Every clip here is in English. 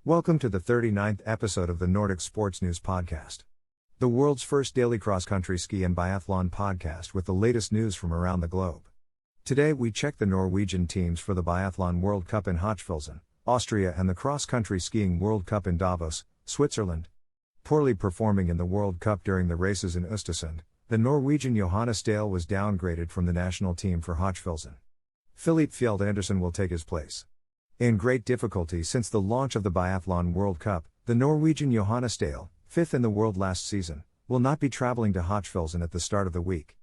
Welcome to the 39th episode of the Nordic Sports News Podcast, the world's first daily cross-country ski and biathlon podcast with the latest news from around the globe. Today we check the Norwegian teams for the Biathlon World Cup in Hochfilzen, Austria and the cross-country skiing World Cup in Davos, Switzerland. Poorly performing in the World Cup during the races in Östersund, the Norwegian Johannes Dahl was downgraded from the national team for Hochfilzen. Philippe Fjeld Andersen will take his place. In great difficulty since the launch of the Biathlon World Cup, the Norwegian Johannes Dahl, fifth in the world last season, will not be traveling to Hochfilzen at the start of the week.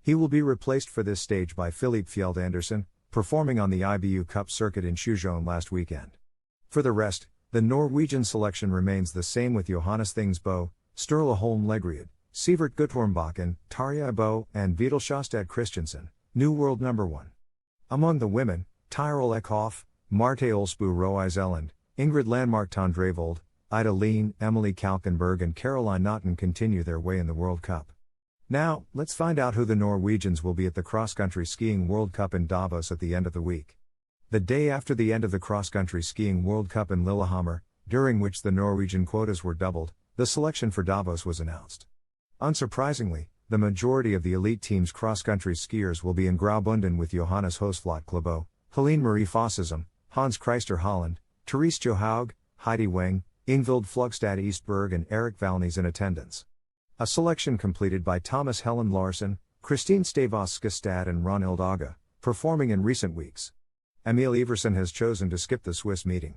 He will be replaced for this stage by Philippe Fjeld Andersen, performing on the IBU Cup circuit in Sjursjön last weekend. For the rest, the Norwegian selection remains the same with Johannes Thingsbo, Sturla Holm Legried, Sivert Guttormbakken, Tarja Abo, and Vidal Sjostad Christensen, new world number 1. Among the women, Tyrell Eckhoff, Marte Olsbu Roy Zeland, Ingrid Landmark Tondravold, Ida Lean, Emily Kalkenberg and Caroline Naughton continue their way in the World Cup. Now, let's find out who the Norwegians will be at the cross-country skiing World Cup in Davos at the end of the week. The day after the end of the cross-country skiing World Cup in Lillehammer, during which the Norwegian quotas were doubled, the selection for Davos was announced. Unsurprisingly, the majority of the elite team's cross-country skiers will be in Graubünden with Johannes Høsflot Klæbo, Helene Marie Fossum, Hans Christer Holland, Therese Johaug, Heidi Weng, Ingvild Flugstad Eastberg and Erik Valnes in attendance. A selection completed by Thomas Helen Larsen, Christine Stavos Skestad and Ronhild Aga, performing in recent weeks. Emil Iversen has chosen to skip the Swiss meeting.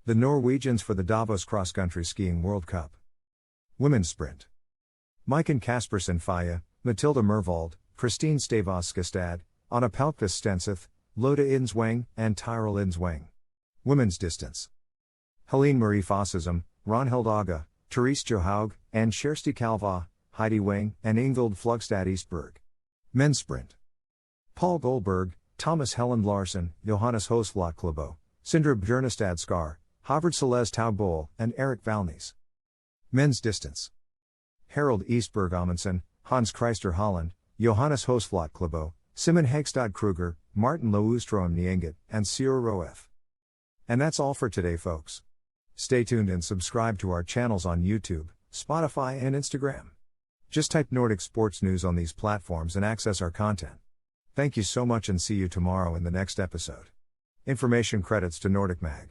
The Norwegians for the Davos cross-country skiing World Cup. Women's Sprint. Maiken Kaspersen Faye, Matilda Mervold, Christine Stavos Skestad, Anna Palkvist Stenseth, Lotte Inswang, and Tyrell Inswang. Women's Distance. Helene Marie Fossum, Ronhild Aga, Therese Johaug, and Kjersti Kalva, Heidi Weng, and Ingvild Flugstad Eastberg. Men's Sprint. Paul Goldberg, Thomas Helen Larsen, Johannes Høsflot Klæbo, Sindre Bjørnestad Skar, Havard Celeste Taubol, and Erik Valnes. Men's Distance. Harold Eastberg Amundsen, Hans Christer Holland, Johannes Høsflot Klæbo, Simon Hegstad Kruger, Martin Loustrom Nienget, and Sior Roef. And that's all for today, folks. Stay tuned and subscribe to our channels on YouTube, Spotify and Instagram. Just type Nordic Sports News on these platforms and access our content. Thank you so much and see you tomorrow in the next episode. Information credits to Nordic Mag.